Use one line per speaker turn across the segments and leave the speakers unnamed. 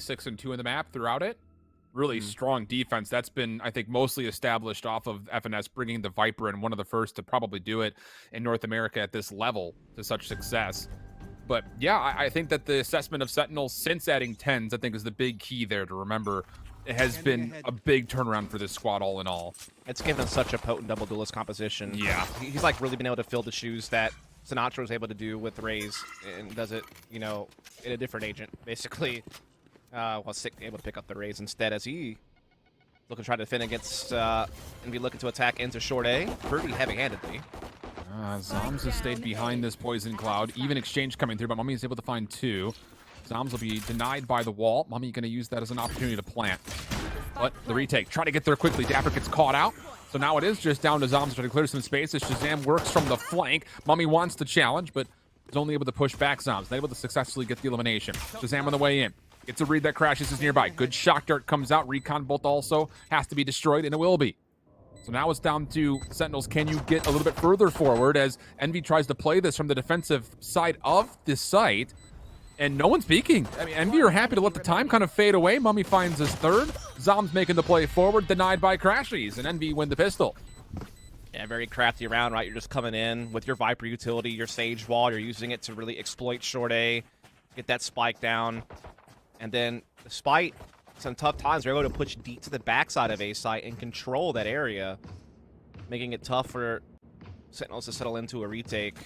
6 and 2 in the map throughout it. Really strong defense. That's been, I think, mostly established off of FNS bringing the Viper in, one of the first to probably do it in North America at this level to such success. But yeah, I think that the assessment of Sentinels since adding TenZ, I think, is the big key there to remember. It has been a big turnaround for this squad all in all.
It's given such a potent double duelist composition.
Yeah.
He's like really been able to fill the shoes that Sinatra was able to do with Raze, and does it, you know, in a different agent, basically. Well, Sick able to pick up the Raze instead as he looking to try to defend against and be looking to attack into short A pretty heavy-handedly.
Zombs has stayed behind this poison cloud. Even exchange coming through, but mummAy is able to find 2. Zombs will be denied by the wall. mummAy going to use that as an opportunity to plant. But the retake, try to get there quickly. dapr gets caught out. So now it is just down to Zombs trying to clear some space as ShahZaM works from the flank. mummAy wants to challenge, but is only able to push back Zombs. Not able to successfully get the elimination. ShahZaM on the way in. Gets a read that crashes is nearby. Good shock dart comes out. Recon bolt also has to be destroyed, and it will be. So now it's down to Sentinels. Can you get a little bit further forward as Envy tries to play this from the defensive side of this site? And no one's peeking. I mean, Envy are happy to let the time kind of fade away. mummAy finds his 3rd. Zom's making the play forward, denied by crashies, and Envy win the pistol.
Yeah, very crafty round, right? You're just coming in with your Viper utility, your Sage Wall. You're using it to really exploit short A, get that spike down. And then, despite some tough times, they're able to push deep to the backside of A site and control that area, making it tough for Sentinels to settle into a retake.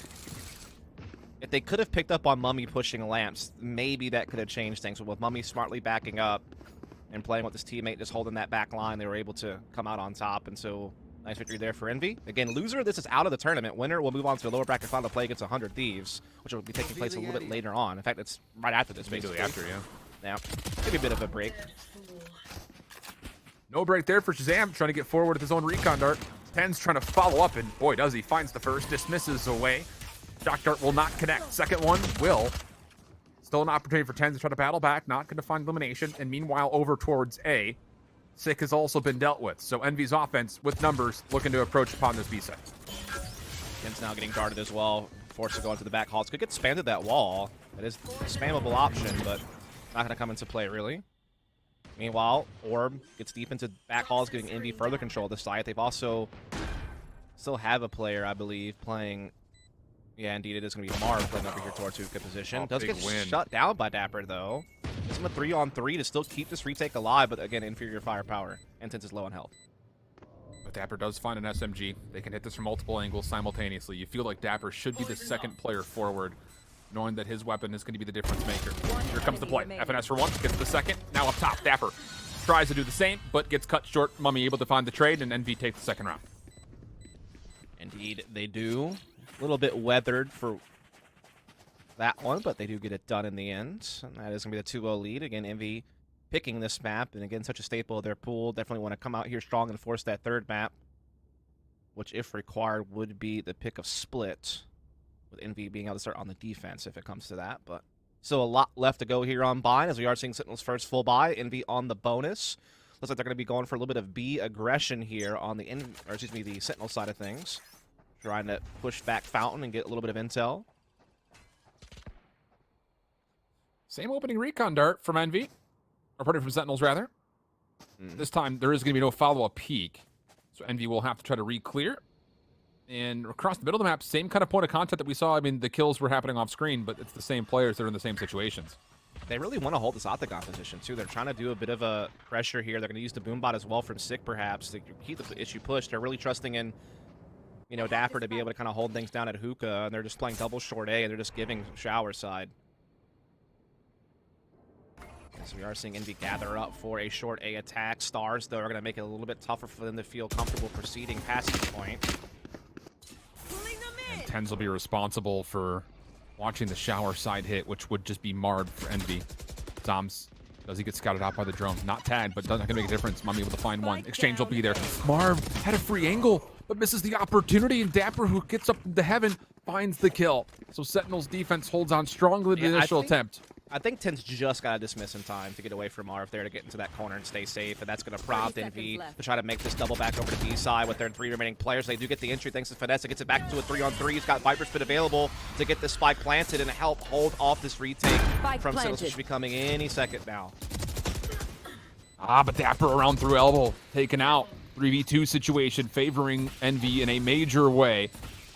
If they could have picked up on mummAy pushing lamps, maybe that could have changed things. But with mummAy smartly backing up and playing with his teammate, just holding that back line, they were able to come out on top. And so, nice victory there for Envy. Again, loser, this is out of the tournament. Winner will move on to the lower bracket final play against 100 Thieves, which will be taking place a little bit later on. In fact, it's right after this, basically.
After, yeah.
Yeah, maybe a bit of a break.
No break there for ShahZaM, trying to get forward with his own recon dart. TenZ trying to follow up, and boy, does he. Finds the first, dismisses away. Shock dart will not connect. Second one will. Still an opportunity for TenZ to try to battle back. Not going to find elimination. And meanwhile, over towards A, Sick has also been dealt with. So Envy's offense, with numbers, looking to approach upon this B side.
TenZ now getting darted as well. Forced to go into the back halls. Could get spammed at that wall. That is a spammable option, but not going to come into play, really. Meanwhile, Orb gets deep into back halls, giving Envy further control of the site. They've also still have a player, I believe, playing. Yeah, indeed, it is going to be Marved playing over here towards Hookah position. Does get shut down by dapr, though. Gives him a 3-on-3 to still keep this retake alive, but again, inferior firepower. And TenZ is low on health.
But dapr does find an SMG. They can hit this from multiple angles simultaneously. You feel like dapr should be the second player forward, knowing that his weapon is going to be the difference maker. Here comes the play. FNS for 1, gets the second. Now up top, dapr tries to do the same, but gets cut short. mummAy able to find the trade, and Envy takes the second round.
Indeed, they do. A little bit weathered for that one, but they do get it done in the end. And that is going to be the 2-0 lead. Again, Envy picking this map, and again, such a staple of their pool. Definitely want to come out here strong and force that 3rd map, which, if required, would be the pick of Split, with Envy being able to start on the defense if it comes to that. But still a lot left to go here on buy, as we are seeing Sentinels' first full buy. Envy on the bonus. Looks like they're going to be going for a little bit of B aggression here on the the Sentinel side of things. Trying to push back Fountain and get a little bit of intel.
Same opening recon dart from Envy. Or pardon, from Sentinels, rather. This time, there is going to be no follow-up peek. So Envy will have to try to re-clear. And across the middle of the map, same kind of point of contact that we saw. I mean, the kills were happening off screen, but it's the same players that are in the same situations.
They really want to hold this octagon position, too. They're trying to do a bit of a pressure here. They're going to use the boombot as well from Sick, perhaps, to keep the issue pushed. They're really trusting in, you know, dapr to be able to kind of hold things down at Hookah, and they're just playing double short A, and they're just giving Shower side. So we are seeing Envy gather up for a short A attack. Stars, though, are going to make it a little bit tougher for them to feel comfortable proceeding past this point.
And TenZ will be responsible for watching the Shower side hit, which would just be Marved for Envy. Zombs, does he get scouted out by the drone? Not tagged, but doesn't make a difference. mummAy able to find one. Exchange will be there. Marved had a free angle, but misses the opportunity, and dapr, who gets up into heaven, finds the kill. So Sentinel's defense holds on strongly to the initial attempt.
I think TenZ just got to dismiss in time to get away from Marv there to get into that corner and stay safe, and that's going to prompt Envy to try to make this double back over to B side with their 3 remaining players. They do get the entry thanks to Finesse. It gets it back to a 3-on-3. He's got Viper Spit available to get this spike planted and help hold off this retake from Sentinels, which should be coming any second now.
But dapr around through elbow, taken out. 3v2 situation favoring Envy in a major way.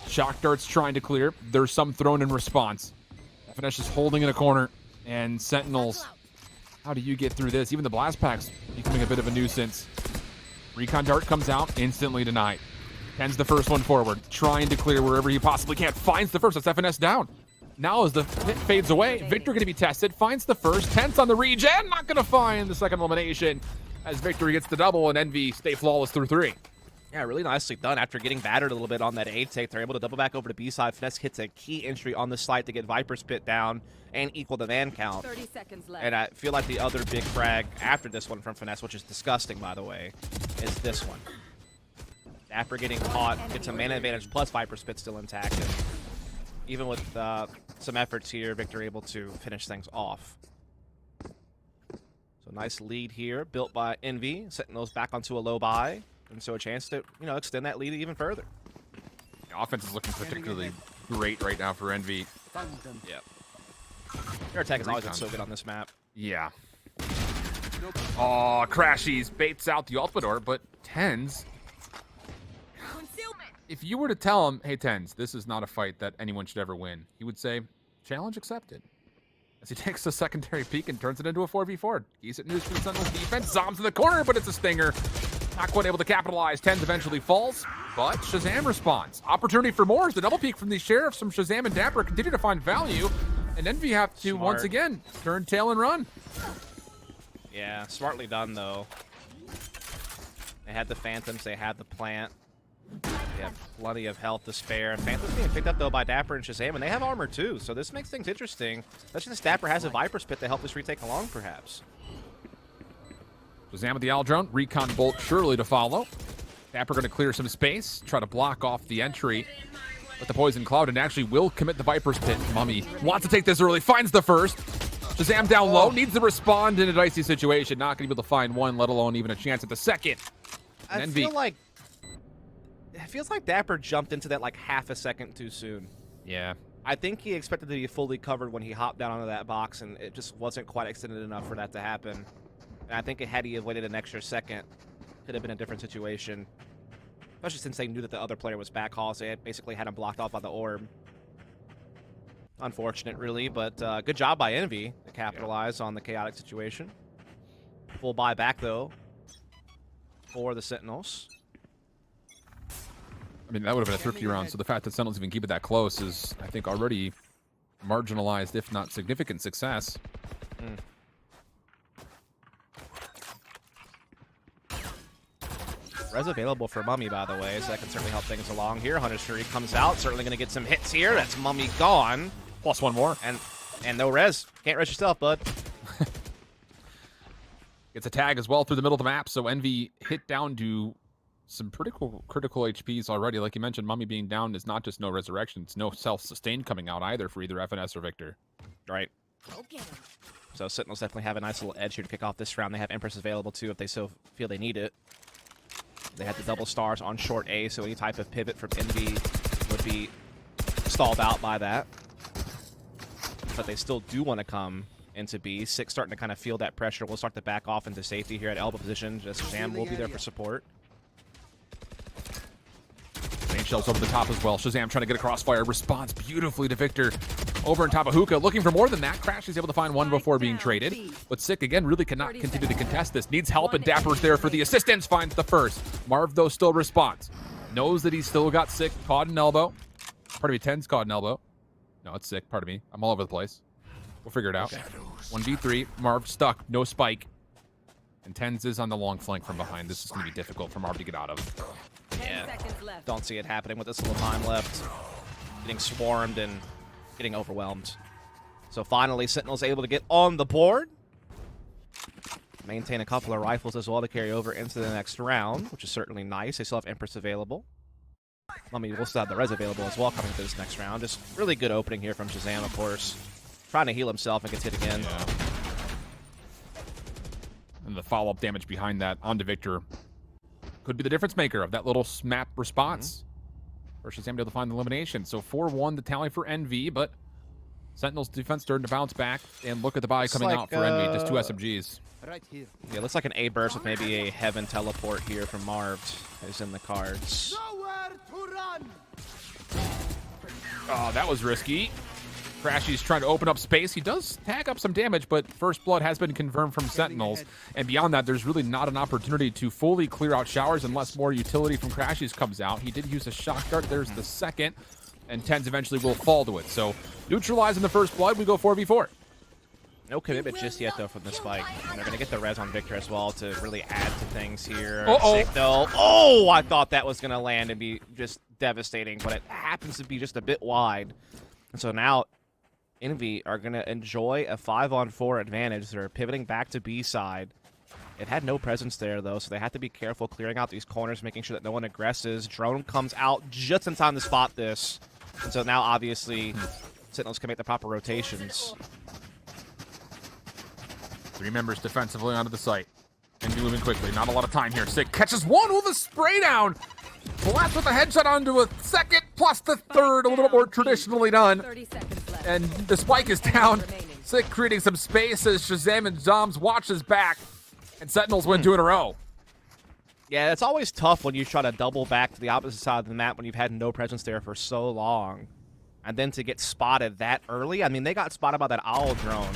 Shock darts trying to clear. There's some thrown in response. FNS is holding in a corner. And Sentinels, how do you get through this? Even the blast packs becoming a bit of a nuisance. Recon dart comes out, instantly denied. TenZ the first one forward, trying to clear wherever he possibly can. Finds the first, that's FNS down. Now as the hit fades away, Victor going to be tested, finds the first. TenZ on the regen, not going to find the second elimination as Victor gets the double and Envy stay flawless through 3.
Yeah, really nicely done. After getting battered a little bit on that A take, they're able to double back over to B side. FNS hits a key entry on the site to get Viper's Pit down and equal the man count.
30 seconds left.
And I feel like the other big frag after this one from FNS, which is disgusting, by the way, is this one. dapr getting caught, gets a mana advantage, plus Viper's Pit still intact. And even with some efforts here, Victor able to finish things off. So nice lead here, built by Envy. Sentinels back onto a low buy. And so a chance to, extend that lead even further.
The offense is looking particularly great right now for Envy.
Yeah. Their attack has always been so good on this map.
Yeah. Oh, crashies baits out the Ultrador, but TenZ, if you were to tell him, hey TenZ, this is not a fight that anyone should ever win, he would say, challenge accepted. As he takes a secondary peek and turns it into a 4v4. Decent news for the Sentinels defense. Zombs in the corner, but it's a stinger. Not quite able to capitalize. TenZ eventually falls, but ShahZaM responds. Opportunity for more as the double peek from the sheriffs from ShahZaM and dapr continue to find value. And Envy have to, once again, turn tail and run.
Yeah, smartly done, though. They had the Phantoms, they had the plant. They have plenty of health to spare. Phantoms being picked up, though, by dapr and ShahZaM, and they have armor, too. So this makes things interesting. Especially since dapr has a Viper's Pit to help this retake along, perhaps.
ShahZaM with the Owl Drone. Recon Bolt surely to follow. dapr going to clear some space, try to block off the entry with the Poison Cloud, and actually will commit the Viper's Pit. mummAy wants to take this early, finds the first. ShahZaM down low, needs to respond in a dicey situation. Not going to be able to find one, let alone even a chance at the second.
And
Envy,
it feels like dapr jumped into that like half a second too soon.
yeah.
I think he expected to be fully covered when he hopped down onto that box, and it just wasn't quite extended enough for that to happen. And I think had he have waited an extra second, could have been a different situation. Especially since they knew that the other player was back hall, so they basically had him blocked off by the orb. Unfortunate, really, but good job by Envy to capitalize on the chaotic situation. Full buy back, though, for the Sentinels.
I mean, that would have been a thrifty round, so the fact that Sentinels even keep it that close is, I think, already marginalized, if not significant success.
Res available for mummAy, by the way, so that can certainly help things along here. Hunter's Fury comes out, certainly going to get some hits here. That's mummAy gone.
Plus one more.
And no res. Can't res yourself, bud.
Gets a tag as well through the middle of the map, so Envy hit down to some critical HPs already. Like you mentioned, mummAy being down is not just no resurrection, it's no self-sustain coming out either for either FNS or Victor.
Right. So Sentinels definitely have a nice little edge here to kick off this round. They have Empress available, too, if they so feel they need it. They had the double stars on short A, so any type of pivot from Envy would be stalled out by that. But they still do want to come into B. Six starting to kind of feel that pressure. We'll start to back off into safety here at elbow position. Just ShahZaM will be there for support.
Main shells over the top as well. ShahZaM trying to get a crossfire. Responds beautifully to Victor. Over on top of Hookah. Looking for more than that. Crash is able to find one before being traded. But Sick, again, really cannot continue to contest this. Needs help, and dappr's there for the assistance. Finds the first. Marved, though, still responds. Knows that he's still got Sick caught in elbow. Pardon me, TenZ caught in elbow. No, it's Sick. Pardon me. I'm all over the place. We'll figure it out. 1v3. Marv stuck. No spike. And TenZ is on the long flank from behind. This is going to be difficult for Marv to get out of.
Yeah. Don't see it happening with this little time left. Getting swarmed and getting overwhelmed. So finally, Sentinel's able to get on the board. Maintain a couple of rifles as well to carry over into the next round, which is certainly nice. They still have Empress available. mummAy will still have the res available as well coming to this next round. Just really good opening here from ShahZaM, of course. Trying to heal himself and gets hit again.
Yeah. And the follow-up damage behind that onto Victor could be the difference maker of that little smap response. Or ShahZaM able to find the elimination. So 4-1 the tally for Envy, but Sentinels defense starting to bounce back, and look at the buy
It's
coming
like,
out for Envy. Just 2 SMGs.
Right here.
Yeah, looks like an A burst with maybe a heaven teleport here from Marved is in the cards.
Nowhere to run.
Oh, that was risky. crashies trying to open up space. He does tag up some damage, but first blood has been confirmed from Sentinels. And beyond that, there's really not an opportunity to fully clear out showers unless more utility from crashies comes out. He did use a shock dart. There's the second. And TenZ eventually will fall to it. So neutralizing the first blood, we go 4v4.
No commitment just yet, though, from the spike. And they're going to get the res on Victor as well to really add to things here.
Uh-oh.
Sick, though. Oh, I thought that was going to land and be just devastating, but it happens to be just a bit wide. And so now Envy are going to enjoy a 5-on-4 advantage. They're pivoting back to B side. It had no presence there, though, so they have to be careful clearing out these corners, making sure that no one aggresses. Drone comes out just in time to spot this. And so now, obviously, Sentinels can make the proper rotations.
3 members defensively onto the site. And be moving quickly. Not a lot of time here. Sick catches one with a spray down. Blast with a headshot onto a second, plus the third, a little bit more traditionally done.
30 seconds left.
And the spike is down. Sick creating some space as ShahZaM and zombs watches back. And Sentinels win 2 in a row.
Yeah, it's always tough when you try to double back to the opposite side of the map when you've had no presence there for so long. And then to get spotted that early, I mean, they got spotted by that owl drone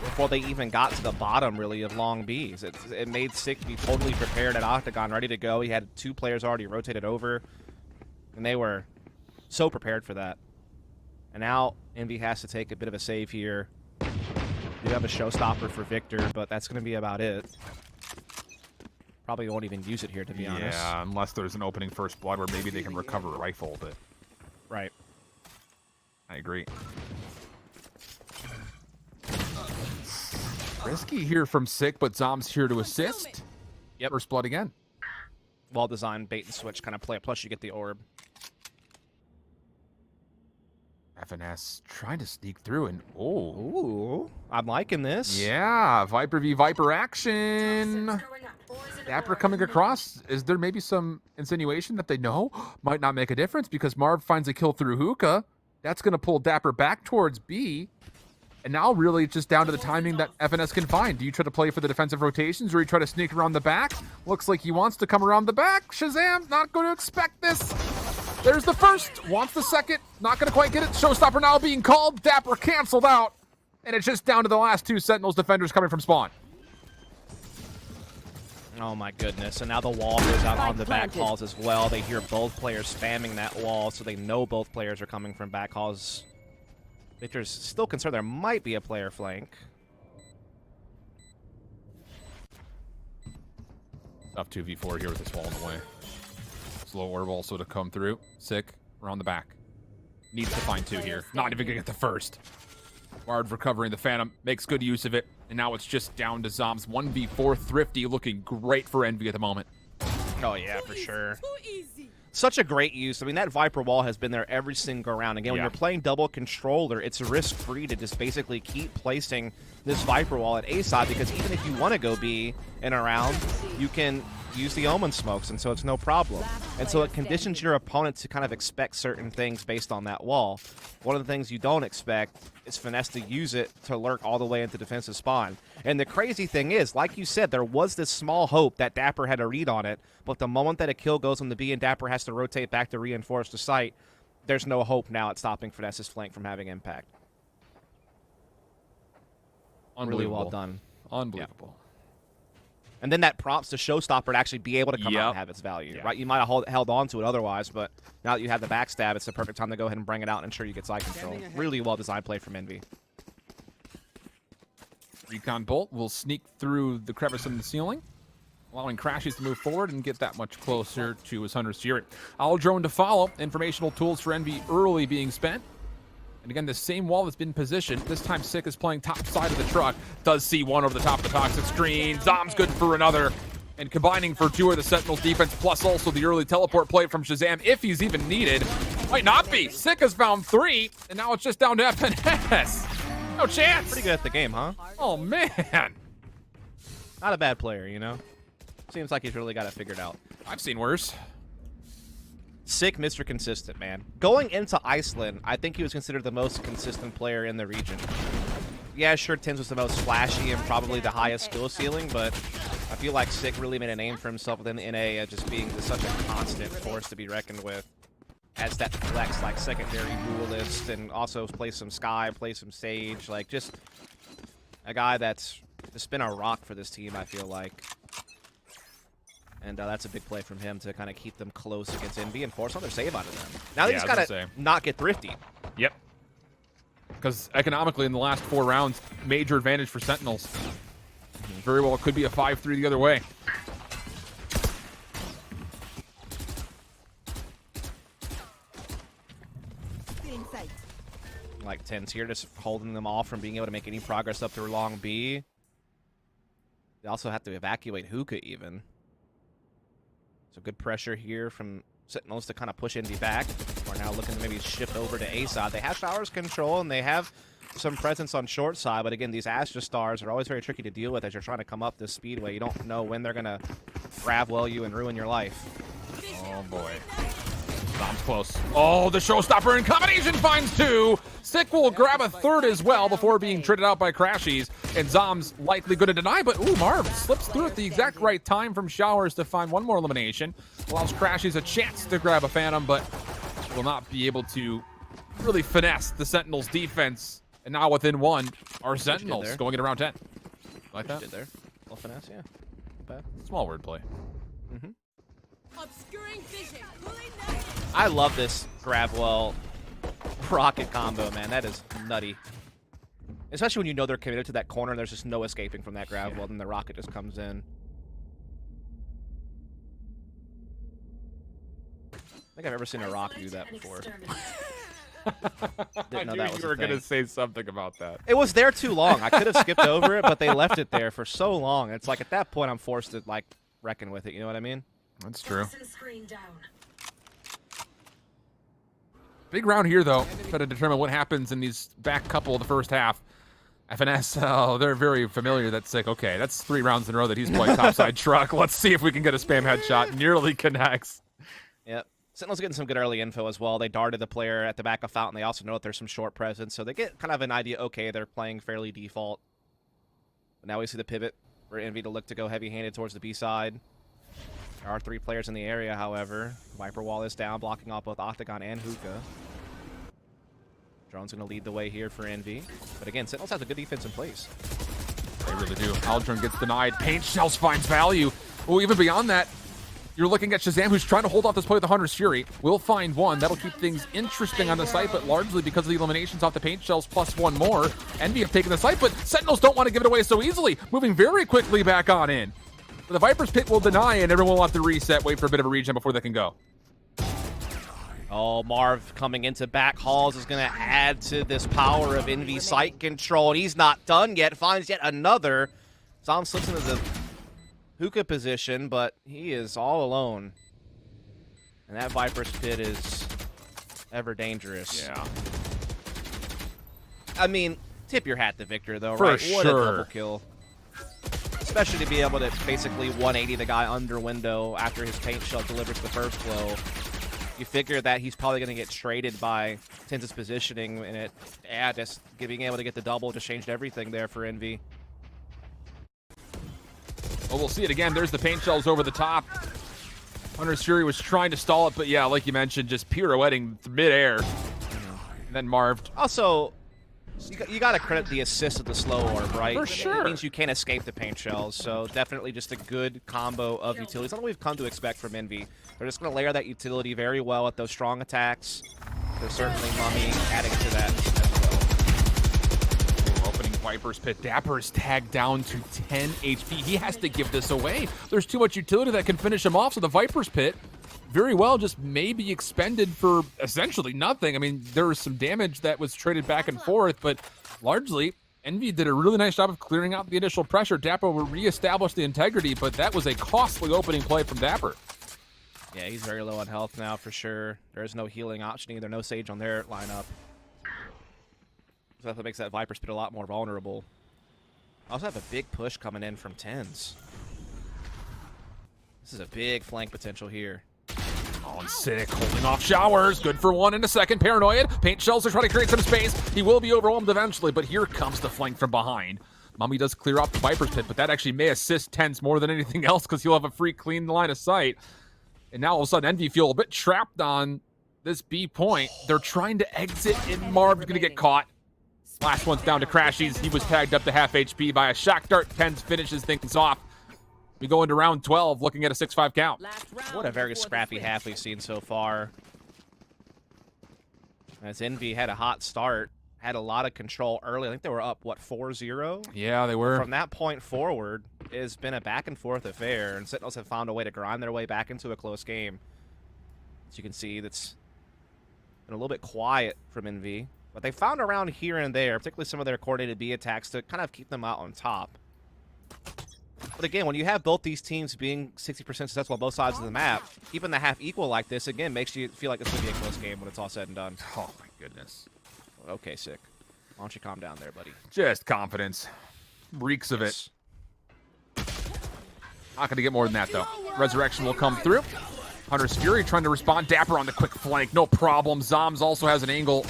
before they even got to the bottom, really, of long Bs. It made Sick be totally prepared at Octagon, ready to go. He had 2 players already rotated over, and they were so prepared for that. And now Envy has to take a bit of a save here. You have a showstopper for Victor, but that's going to be about it. Probably won't even use it here, to be honest.
Yeah, unless there's an opening first blood where maybe they can recover a rifle, but
Right.
I agree. Risky here from Sick, but Zom's here to assist.
Yep.
First blood again.
Well-designed bait and switch kind of play. Plus, you get the orb.
FNS trying to sneak through, and
Ooh, I'm liking this.
yeah, Viper v Viper action. dapr coming across. Is there maybe some insinuation that they know might not make a difference because Marv finds a kill through hookah? That's going to pull dapr back towards B. And now really it's just down to the timing that FNS can find. Do you try to play for the defensive rotations or you try to sneak around the back? Looks like he wants to come around the back. ShahZaM not going to expect this. There's the first, wants the second, not going to quite get it. Showstopper now being called, dapr canceled out. And it's just down to the last 2 Sentinels defenders coming from spawn.
Oh my goodness. And now the wall goes out on the back halls as well. They hear both players spamming that wall, so they know both players are coming from back halls. Victor's still concerned there might be a player flank.
Tough 2v4 here with this wall in the way. Slow orb also to come through. Sick, around the back. Needs to find 2 here. Not even gonna get the first. Marved recovering the Phantom, makes good use of it. And now it's just down to Zombs. 1v4 Thrifty looking great for Envy at the moment.
Oh yeah, for sure. Such a great use. I mean, that Viper wall has been there every single round. Again, when you're playing double controller, it's risk-free to just basically keep placing this Viper wall at A side because even if you want to go B in a round, you can use the Omen smokes, and so it's no problem. And so it conditions your opponent to kind of expect certain things based on that wall. One of the things you don't expect is Finesse to use it to lurk all the way into defensive spawn. And the crazy thing is, like you said, there was this small hope that dapr had a read on it, but the moment that a kill goes on the B and dapr has to rotate back to reinforce the site, there's no hope now at stopping Finesse's flank from having impact. Really well done.
Unbelievable.
Yeah. And then that prompts the showstopper to actually be able to come out and have its value, right? You might have held on to it otherwise, but now that you have the backstab, it's the perfect time to go ahead and bring it out and ensure you get side control. Really well-designed play from Envy.
Recon Bolt will sneak through the crevice in the ceiling, allowing crashies to move forward and get that much closer to his Hunter's Fury. Owl drone to follow. Informational tools for Envy early being spent. And again, the same wall that's been positioned. This time Sick is playing top side of the truck. Does see one over the top of the toxic screen. Zom's good for another. And combining for 2 of the Sentinels defense, plus also the early teleport play from ShahZaM, if he's even needed. Might not be. Sick has found 3, and now it's just down to FNS. No chance.
Pretty good at the game, huh?
Oh, man.
Not a bad player, you know? Seems like he's really got it figured out.
I've seen worse.
Sick Mr. Consistent, man. Going into Iceland, I think he was considered the most consistent player in the region. Yeah, sure, TenZ was the most flashy and probably the highest skill ceiling, but I feel like Sick really made a name for himself within the NA as just being such a constant force to be reckoned with. As that flex, like, secondary duelist, and also play some Sky, play some Sage, like, just a guy that's just been a rock for this team, I feel like. And that's a big play from him to kind of keep them close against Envy and force another save out of them. Now they just gotta not get thrifty.
Yep. Because economically in the last 4 rounds, major advantage for Sentinels. Very well could be a 5-3 the other way.
Like TenZ here, just holding them off from being able to make any progress up through long B. They also have to evacuate Hookah even. So good pressure here from Sentinels to kind of push Envy back. We're now looking to maybe shift over to A side. They have Showers control and they have some presence on short side, but again, these Astra Stars are always very tricky to deal with as you're trying to come up this speedway. You don't know when they're going to grab well you and ruin your life.
Oh boy. Bomb's close. Oh, the showstopper in combination finds 2. Sick will grab a 3rd as well before being traded out by crashies. And zombs likely going to deny, but ooh, Marved slips through at the exact right time from Showers to find 1 more elimination. Allows crashies a chance to grab a Phantom, but will not be able to really finesse the Sentinels defense. And now within 1 are Sentinels going into round 10. Like that?
Did there. Little finesse, yeah. Not bad.
Small wordplay.
Mm-hmm.
Obscuring vision.
I love this grab well rocket combo, man. That is nutty. Especially when you know they're committed to that corner and there's just no escaping from that grab well, then the rocket just comes in. I think I've ever seen a rock do that before.
I knew you were going to say something about that.
It was there too long. I could have skipped over it, but they left it there for so long. It's like at that point I'm forced to like reckon with it, you know what I mean?
That's true. Big round here, though. Try to determine what happens in these back couple of the first half. FNS, oh, they're very familiar. That's sick. Okay, that's 3 rounds in a row that he's playing topside truck. Let's see if we can get a spam headshot. Nearly connects.
Yep. Sentinel's getting some good early info as well. They darted the player at the back of Fountain. They also know that there's some short presence, so they get kind of an idea, okay, they're playing fairly default. But now we see the pivot for Envy to look to go heavy-handed towards the B side. There are 3 players in the area, however. Viper wall is down, blocking off both Octagon and Hookah. Drone's going to lead the way here for Envy. But again, Sentinels has a good defense in place.
They really do. Aldrin gets denied. Paint Shells finds value. Oh, even beyond that, you're looking at ShahZaM, who's trying to hold off this play with the Hunter's Fury. Will find 1. That'll keep things interesting on the site, but largely because of the eliminations off the Paint Shells plus 1 more. Envy have taken the site, but Sentinels don't want to give it away so easily. Moving very quickly back on in. The Viper's Pit will deny, and everyone will have to reset, wait for a bit of a regen before they can go.
Oh, Marv coming into back halls is going to add to this power of Envy site control. And he's not done yet. Finds yet another. Zom slips into the Hookah position, but he is all alone. And that Viper's Pit is ever dangerous.
Yeah.
I mean, tip your hat to Victor, though,
For
right?
sure.
What a double kill. Especially to be able to basically 180 the guy under window after his paint shell delivers the first blow. You figure that he's probably going to get traded by TenZ's positioning, and it, yeah, just being able to get the double just changed everything there for Envy.
Well, we'll see it again. There's the paint shells over the top. Hunter's Fury was trying to stall it, but yeah, like you mentioned, just pirouetting midair. And then Marved.
Also, you got to credit the assist of the slow orb, right?
For sure.
It means you can't escape the paint shells, so definitely just a good combo of utilities. That's what we've come to expect from Envy. They're just going to layer that utility very well with those strong attacks. There's certainly mummAy adding to that as well.
Opening Viper's Pit. dapr is tagged down to 10 HP. He has to give this away. There's too much utility that can finish him off, so the Viper's Pit very well just may be expended for essentially nothing. I mean, there was some damage that was traded back and forth, but largely, Envy did a really nice job of clearing out the initial pressure. dapr will reestablish the integrity, but that was a costly opening play from dapr.
Yeah, he's very low on health now for sure. There's no healing option either. No Sage on their lineup. So that makes that Viper's Pit a lot more vulnerable. I also have a big push coming in from TenZ. This is a big flank potential here.
Oh, Oh, and Sick holding off showers. Good for one in a second. Paranoid. Paint shells are trying to create some space. He will be overwhelmed eventually, but here comes the flank from behind. mummAy does clear off the Viper's Pit, but that actually may assist TenZ more than anything else because he'll have a free, clean line of sight. And now all of a sudden, Envy feel a bit trapped on this B point. They're trying to exit, and Marv's going to get caught. Last one's down to crashies. He was tagged up to half HP by a shock dart. TenZ finishes things off. We go into round 12 looking at a 6-5 count.
What a very scrappy half we've seen so far. As Envy had a hot start, had a lot of control early. I think they were up, what, 4-0?
Yeah, they were.
From that point forward, it's been a back-and-forth affair, and Sentinels have found a way to grind their way back into a close game. As you can see, that's been a little bit quiet from Envy. But they found around here and there, particularly some of their coordinated B attacks, to kind of keep them out on top. But again, when you have both these teams being 60% successful on both sides of the map, keeping the half equal like this, again, makes you feel like it's going to be a close game when it's all said and done.
Oh, my goodness.
Okay, Sick. Why don't you calm down there, buddy?
Just confidence. Reeks of it. Not going to get more than that, though. Resurrection will come through. Hunter's Fury trying to respond. dapr on the quick flank. No problem. zombs also has an angle.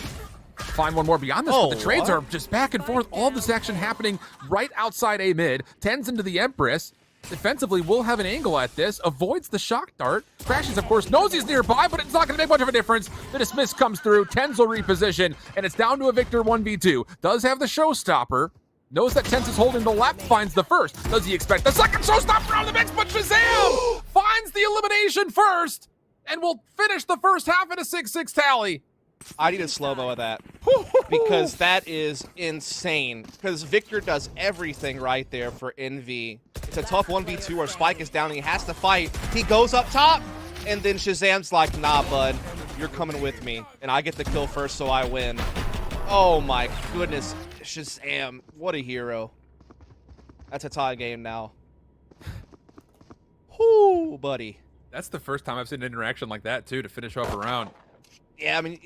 Find one more beyond this, but the trades are just back and forth. All this action happening right outside A mid. TenZ into the Empress. Defensively, will have an angle at this. Avoids the shock dart. crashies, of course, knows he's nearby, but it's not going to make much of a difference. The dismiss comes through. TenZ will reposition, and it's down to a Victor 1v2. Does have the showstopper. Knows that TenZ is holding the left. Finds the first. Does he expect the second showstopper out of the mix? But ShahZaM finds the elimination first, and will finish the first half in a 6-6 tally.
I need a slow-mo of that because that is insane. Because Victor does everything right there for Envy. It's a tough 1v2 where Spike is down and he has to fight. He goes up top, and then ShahZaM's like, nah, bud, you're coming with me. And I get the kill first, so I win. Oh, my goodness. ShahZaM, what a hero. That's a tie game now. Whoo, buddy.
That's the first time I've seen an interaction like that, too, to finish off a round.
Yeah, I mean,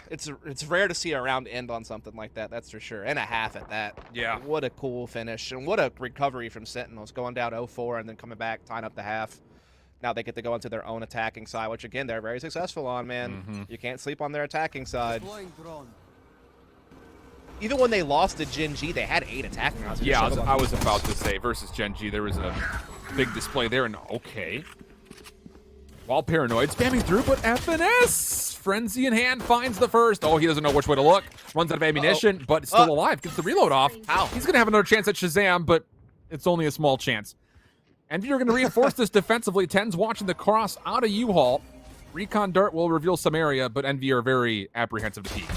it's rare to see a round end on something like that, that's for sure. And a half at that.
Yeah.
What a cool finish. And what a recovery from Sentinels, going down 0-4 and then coming back, tying up the half. Now they get to go into their own attacking side, which, again, they're very successful on, man. You can't sleep on their attacking side. Even when they lost to Gen G, they had 8 attacking rounds.
Yeah, I was about to say, versus Gen G, there was a big display there, and okay. While Paranoid, spamming through, but FNS! Frenzy in hand, finds the first. Oh, he doesn't know which way to look. Runs out of ammunition, but still alive. Gets the reload off.
How?
He's going to have another chance at ShahZaM, but it's only a small chance. And you're going to reinforce this defensively. TenZ watching the cross out of U-Haul. Recon Dart will reveal some area, but Envy are very apprehensive to peek,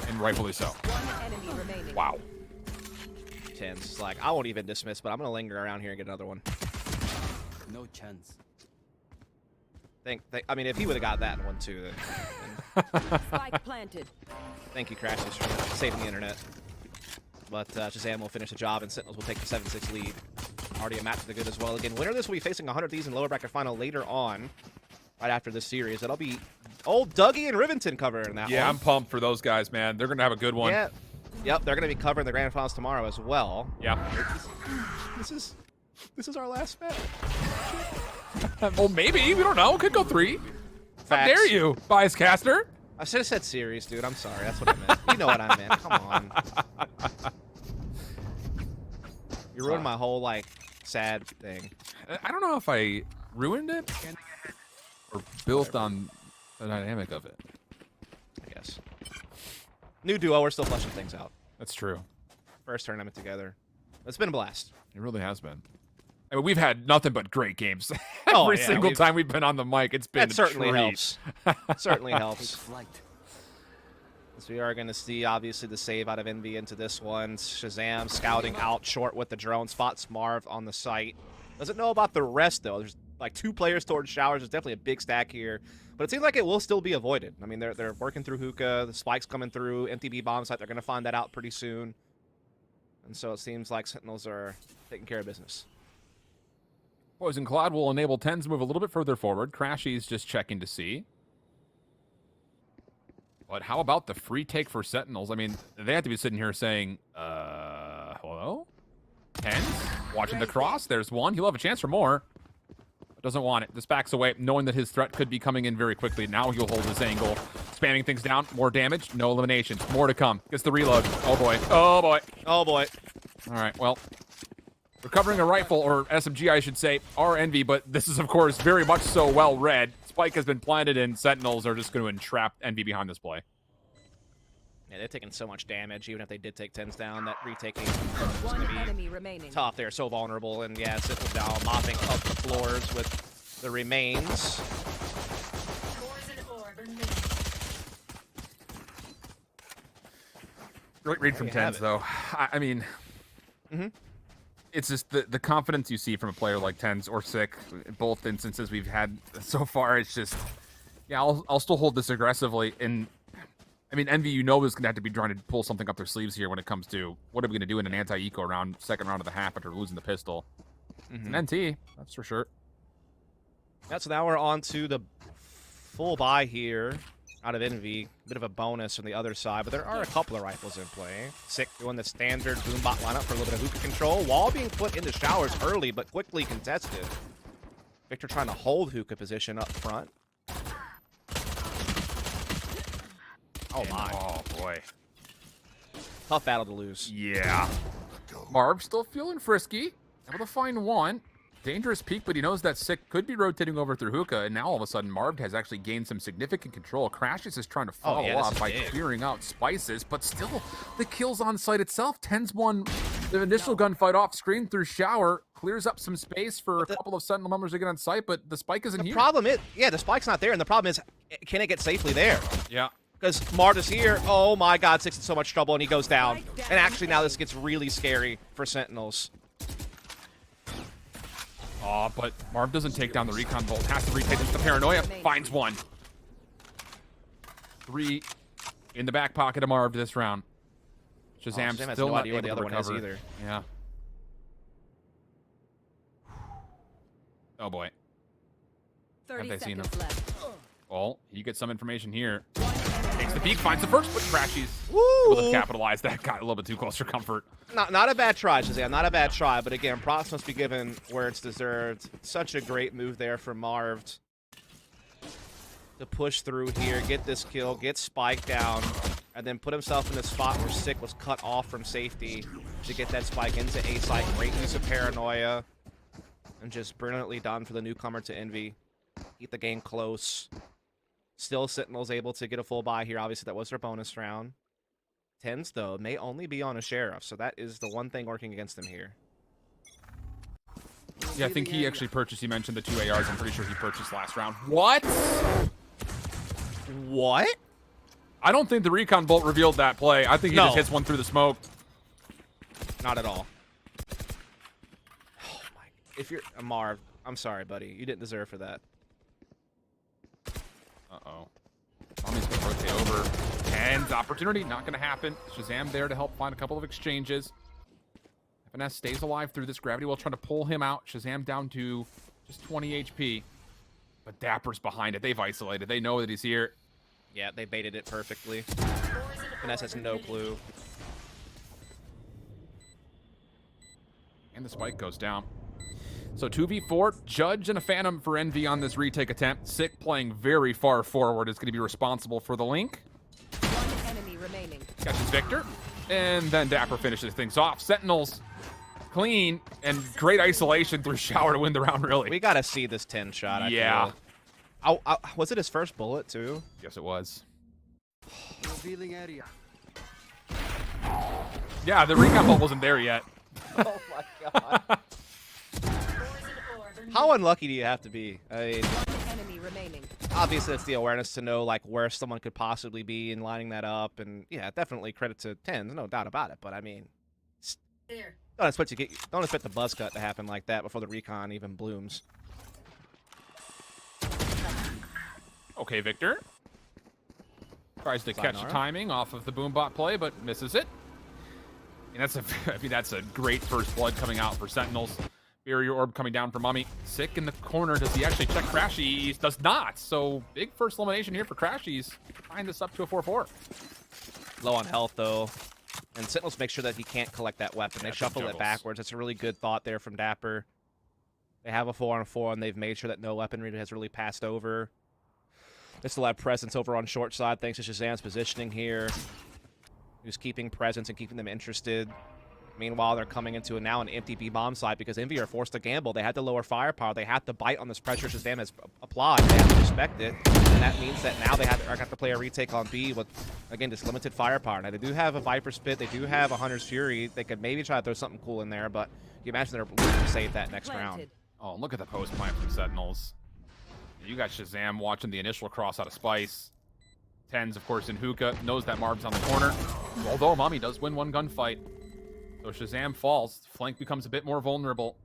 and rightfully so. Wow.
TenZ is like, I won't even dismiss, but I'm going to linger around here and get another one.
No chance.
I mean, if he would have got that one too, then
Spike planted.
thank you, crashies, for saving the internet. But ShahZaM will finish the job, and Sentinels will take the 7-6 lead. Already a match to the good as well. Again, winner of this will be facing 100 Thieves in lower bracket final later on, right after this series. That'll be old Dougie and Rivington covering that one.
Yeah, I'm pumped for those guys, man. They're going to have a good one.
Yeah. Yep, they're going to be covering the grand finals tomorrow as well.
Yeah.
This is our last match.
Well, maybe. We don't know. Could go 3. How
Facts.
dare you, bias caster?
I should have said series, dude. I'm sorry. That's what I meant. You know what I meant. Come on. You ruined my whole, like, sad thing.
I don't know if I ruined it or built on the dynamic of it.
I guess. New duo. We're still fleshing things out.
That's true.
First tournament together. It's been a blast.
It really has been. I mean, we've had nothing but great games.
Oh,
Every
yeah,
single time we've been on the mic, it's been
That certainly
a treat.
helps. Certainly helps.
Flight.
So we are going to see, obviously, the save out of Envy into this one. ShahZaM scouting out short with the drone. Spots Marved on the site. Doesn't know about the rest, though. There's like 2 players towards showers. There's definitely a big stack here. But it seems like it will still be avoided. I mean, they're working through hookah. The spike's coming through. MTB bomb site. They're going to find that out pretty soon. And so it seems like Sentinels are taking care of business.
Poison Cloud will enable TenZ to move a little bit further forward. crashies just checking to see. But how about the free take for Sentinels? I mean, they have to be sitting here saying, hello? TenZ watching the cross. There's one. He'll have a chance for more. Doesn't want it. Just backs away, knowing that his threat could be coming in very quickly. Now he'll hold his angle. Spamming things down. More damage. No eliminations. More to come. Gets the reload. Oh, boy. Oh, boy.
Oh, boy.
All right, well. Recovering a rifle, or SMG, I should say, are Envy, but this is, of course, very much so well read. Spike has been planted, and Sentinels are just going to entrap Envy behind this play.
Yeah, they're taking so much damage, even if they did take TenZ down. That retaking
One enemy remaining.
tough. They're so vulnerable, and yeah, Sentinels down, mopping up the floors with the remains.
Great read from TenZ, though. I mean, it's just the confidence you see from a player like TenZ or Sick. Both instances we've had so far, it's just, yeah, I'll still hold this aggressively. And I mean, Envy, you know, is going to have to be trying to pull something up their sleeves here when it comes to what are we going to do in an anti-eco round, second round of the half after losing the pistol. It's an NT, that's for sure.
Yeah, so now we're on to the full buy here out of Envy. Bit of a bonus from the other side, but there are a couple of rifles in play. Sick doing the standard boombot lineup for a little bit of hookah control. Wall being put into showers early, but quickly contested. Victor trying to hold hookah position up front. Oh my.
Oh, boy.
Tough battle to lose.
Yeah. Marv still feeling frisky. Able to find one. Dangerous peek, but he knows that Sick could be rotating over through hookah, and now all of a sudden Marved has actually gained some significant control. Crashies is trying to follow up by clearing out Spices, but still the kills on site itself. TenZ won the initial gunfight off screen through shower, clears up some space for a couple of Sentinel members to get on site, but the spike isn't here.
The problem is, yeah, the spike's not there, and the problem is, can it get safely there?
Yeah.
Because Marved is here. Oh my god, Sick's in so much trouble, and he goes down. And actually now this gets really scary for Sentinels.
Oh, but Marv doesn't take down the recon bolt. Has to retake this. The paranoia finds one. 3 in the back pocket of Marv this round. ShahZaM
has
still
no
not
idea where
able
the
to
other one is
recover.
either.
Yeah. Oh boy.
30
Have they seen
seconds
him?
left.
Well, you get some information here. Takes the peek, finds the first, but crashies.
Woo!
Able to capitalize. That got a little bit too close for comfort.
Not a bad try, ShahZaM. Not a bad try, but again, props must be given where it's deserved. Such a great move there from Marved to push through here, get this kill, get Spike down, and then put himself in a spot where Sick was cut off from safety to get that Spike into A site. Great use of paranoia, and just brilliantly done for the newcomer to Envy. Keep the game close. Still Sentinels able to get a full buy here. Obviously, that was their bonus round. TenZ, though, may only be on a Sheriff, so that is the one thing working against them here.
Yeah, I think he actually purchased, he mentioned the 2 ARs. I'm pretty sure he purchased last round. What?
What?
I don't think the recon bolt revealed that play. I think he just hits one through the smoke.
Not at all. Oh my. If you're a Marv, I'm sorry, buddy. You didn't deserve for that.
Uh-oh. mummAy's going to rotate over. TenZ opportunity, not going to happen. ShahZaM there to help find a couple of exchanges. FNS stays alive through this gravity while trying to pull him out. ShahZaM down to just 20 HP. But dapr's behind it. They've isolated. They know that he's here.
Yeah, they baited it perfectly. Finesse has no clue.
And the spike goes down. So 2v4, Judge and a Phantom for Envy on this retake attempt. Sick playing very far forward is going to be responsible for the link.
One enemy remaining.
Catches Victor. And then dapr finishes things off. Sentinels clean and great isolation through shower to win the round, really.
We got to see this 10 shot, I feel. Was it his first bullet, too?
Yes, it was.
Revealing area.
Yeah, the recon bolt wasn't there yet.
Oh my god. How unlucky do you have to be? I mean,
Enemy remaining.
obviously it's the awareness to know like where someone could possibly be and lining that up, and yeah, definitely credit to TenZ, no doubt about it. But I mean, don't expect the buzz cut to happen like that before the recon even blooms.
Okay, Victor. Tries to catch the timing off of the boombot play, but misses it. And that's a great first blood coming out for Sentinels. Barrier orb coming down for mummAy. Sick in the corner. Does he actually check crashies? Does not. So big first elimination here for crashies. Tying this up to a 4-4.
Low on health though, and Sentinels make sure that he can't collect that weapon. They shuffle it backwards. That's a really good thought there from dapr. They have a 4-on-4, and they've made sure that no weaponry has really passed over. They still have presence over on short side thanks to ShahZaM's positioning here. Who's keeping presence and keeping them interested. Meanwhile, they're coming into now an empty B-bomb side because Envy are forced to gamble. They had to lower firepower. They had to bite on this pressure ShahZaM has applied. They have to respect it. And that means that now they have to play a retake on B with, again, this limited firepower. Now, they do have a Viper Spit. They do have a Hunter's Fury. They could maybe try to throw something cool in there, but you imagine they're looking to save that next round.
Oh, look at the post plant from Sentinels. You got ShahZaM watching the initial cross out of Spice. TenZ, of course, in hookah. Knows that Marv's on the corner. Although mummAy does win one gunfight. So ShahZaM falls. Flank becomes a bit more vulnerable.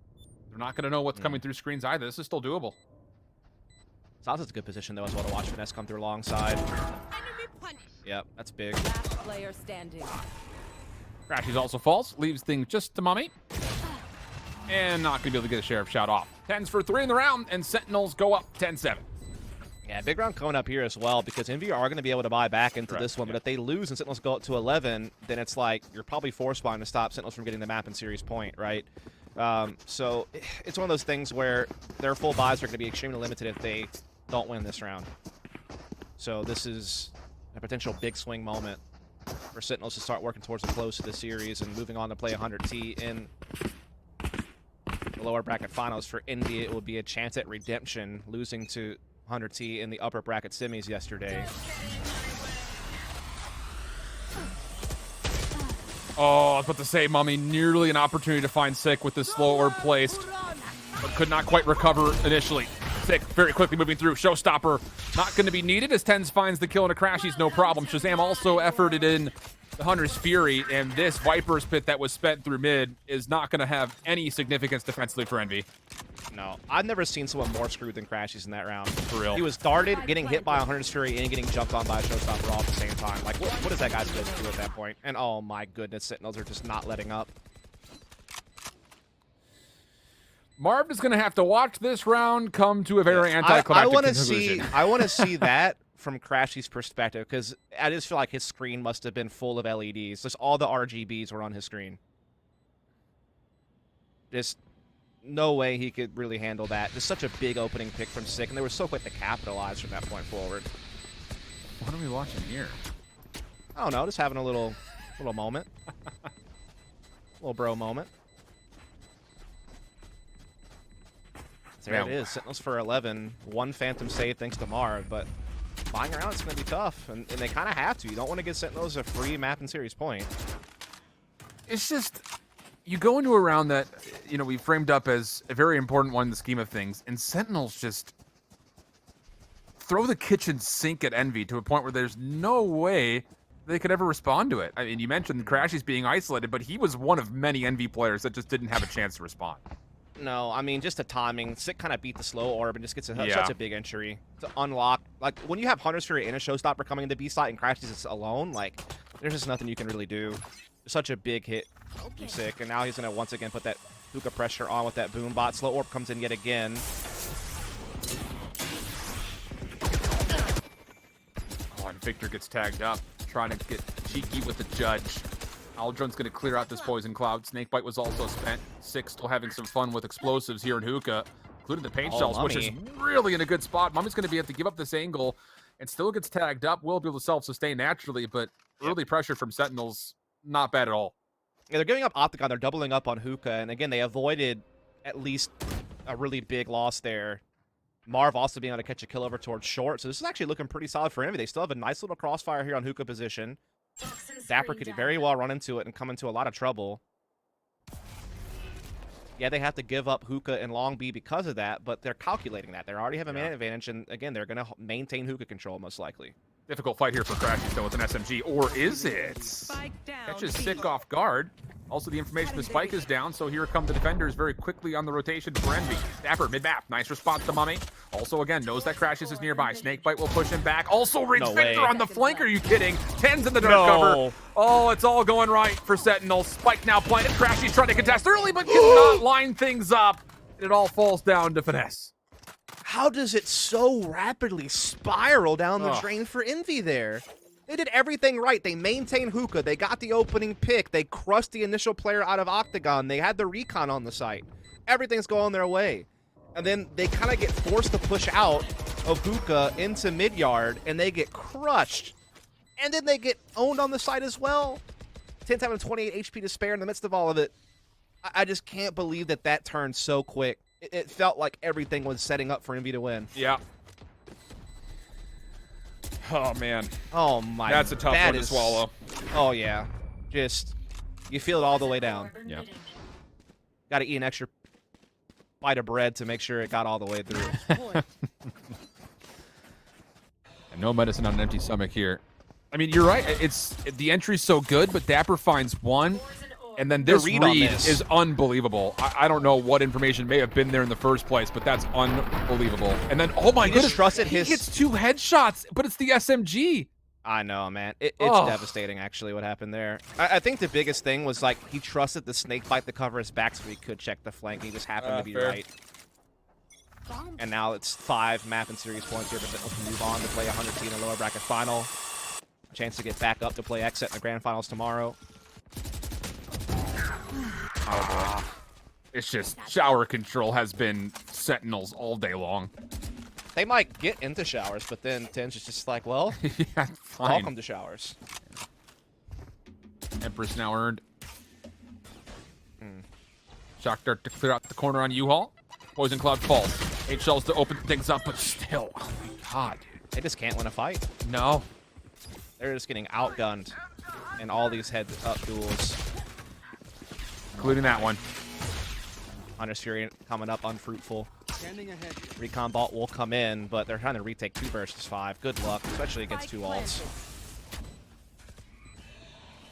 They're not going to know what's coming through screens either. This is still doable.
Sounds like a good position, though, as well to watch Finesse come through alongside. Yep, that's big.
Last player standing.
crashies also falls. Leaves things just to mummAy. And not going to be able to get a sheriff shot off. TenZ for 3 in the round, and Sentinels go up 10-7.
Yeah, big round coming up here as well because Envy are going to be able to buy back into this one. But if they lose and Sentinels go up to 11, then it's like you're probably force buying to stop Sentinels from getting the map in series point, right? So it's one of those things where their full buys are going to be extremely limited if they don't win this round. So this is a potential big swing moment for Sentinels to start working towards the close of the series and moving on to play 100T in the lower bracket finals. For Envy, it would be a chance at redemption, losing to 100T in the upper bracket semis yesterday.
Oh, I was about to say, mummAy, nearly an opportunity to find Sick with this slow orb placed, but could not quite recover initially. Sick very quickly moving through. Showstopper not going to be needed as TenZ finds the kill and a crashies, no problem. ShahZaM also efforted in the Hunter's Fury, and this Viper's Pit that was spent through mid is not going to have any significance defensively for Envy.
No, I've never seen someone more screwed than crashies in that round.
For real.
He was darted, getting hit by a Hunter's Fury, and getting jumped on by a Showstopper all at the same time. Like, what is that guy supposed to do at that point? And oh my goodness, Sentinels are just not letting up.
Marved is going to have to watch this round come to a very anticlimactic conclusion.
I want to see that from crashies' perspective, because I just feel like his screen must have been full of LEDs. Just all the RGBs were on his screen. Just no way he could really handle that. Just such a big opening pick from Sick, and they were so quick to capitalize from that point forward.
What are we watching here?
I don't know, just having a little moment. Little bro moment. There it is, Sentinels for 11. One Phantom save thanks to Marved, but buying around it's going to be tough, and they kind of have to. You don't want to give Sentinels a free map and series point.
It's just, you go into a round that, you know, we framed up as a very important one in the scheme of things, and Sentinels just throw the kitchen sink at Envy to a point where there's no way they could ever respond to it. I mean, you mentioned crashies being isolated, but he was one of many Envy players that just didn't have a chance to respond.
No, I mean, just the timing. Sick kind of beat the slow orb and just gets such a big entry to unlock. Like, when you have Hunter's Fury and a Showstopper coming into B site and crashies alone, like, there's just nothing you can really do. Such a big hit from Sick, and now he's going to once again put that hookah pressure on with that boom bot. Slow orb comes in yet again.
Oh, and Victor gets tagged up, trying to get cheeky with the judge. Aldron's going to clear out this poison cloud. Snakebite was also spent. Sick still having some fun with explosives here in hookah, including the paint shells, which is really in a good spot. mummAy's going to be able to give up this angle and still gets tagged up. Will be able to self-sustain naturally, but early pressure from Sentinels, not bad at all.
Yeah, they're giving up Octagon. They're doubling up on hookah, and again, they avoided at least a really big loss there. Marv also being able to catch a kill over towards short, so this is actually looking pretty solid for Envy. They still have a nice little crossfire here on hookah position. dapr could very well run into it and come into a lot of trouble. Yeah, they have to give up hookah and long B because of that, but they're calculating that. They already have a man advantage, and again, they're going to maintain hookah control most likely.
Difficult fight here for crashies, though, with an SMG. Or is it? Catches Sick off guard. Also, the information, the spike is down, so here come the defenders very quickly on the rotation for Envy. dapr, mid-map. Nice response to mummAy. Also, again, knows that crashies is nearby. Snakebite will push him back. Also, reads Victor on the flank. Are you kidding? TenZ in the dark cover. Oh, it's all going right for Sentinels. Spike now planted. crashies trying to contest early, but cannot line things up. It all falls down to Finesse.
How does it so rapidly spiral down the drain for Envy there? They did everything right. They maintained hookah. They got the opening pick. They crushed the initial player out of Octagon. They had the recon on the site. Everything's going their way. And then they kind of get forced to push out of Hookah into mid-yard, and they get crushed. And then they get owned on the side as well. TenZ having 28 HP to spare in the midst of all of it. I just can't believe that that turned so quick. It felt like everything was setting up for Envy to win.
Yeah. Oh, man.
Oh, my.
That's a tough one to swallow.
Oh, yeah. Just, you feel it all the way down.
Yeah.
Got to eat an extra bite of bread to make sure it got all the way through.
And no medicine on an empty stomach here. I mean, you're right. The entry's so good, but dapr finds one, and then this
read on
read
this
is unbelievable. I don't know what information may have been there in the first place, but that's unbelievable. And then, oh my goodness,
trusted
he
his...
gets 2 headshots, but it's the SMG.
I know, man. It's devastating, actually, what happened there. I think the biggest thing was, like, he trusted the snake bite to cover his back so he could check the flank. He just happened to be
fair.
right. And now it's 5 map and series points here, but then we can move on to play 100 team in the lower bracket final. A chance to get back up to play Exit in the grand finals tomorrow.
It's just shower control has been Sentinels all day long.
They might get into showers, but then TenZ is just like, well,
Yeah, fine.
welcome to showers.
Empress now earned. Shock dart to clear out the corner on U-Haul. Poison Cloud falls. 8 shells to open things up, but still, oh my god, dude.
They just can't win a fight.
No.
They're just getting outgunned in all these heads-up duels.
Including that one.
Hunter's Fury coming up unfruitful.
Scanning ahead.
Recon Vault will come in, but they're trying to retake 2 versus 5. Good luck, especially against 2 ults.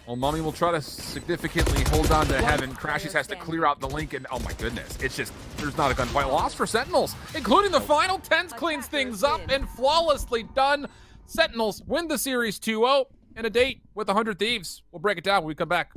Well, mummAy will try to significantly hold on to heaven. crashies has to clear out the link, and oh my goodness, it's just, there's not a gunfight loss for Sentinels, including the final. TenZ cleans things up and flawlessly done. Sentinels win the series 2-0 and a date with 100 Thieves. We'll break it down when we come back.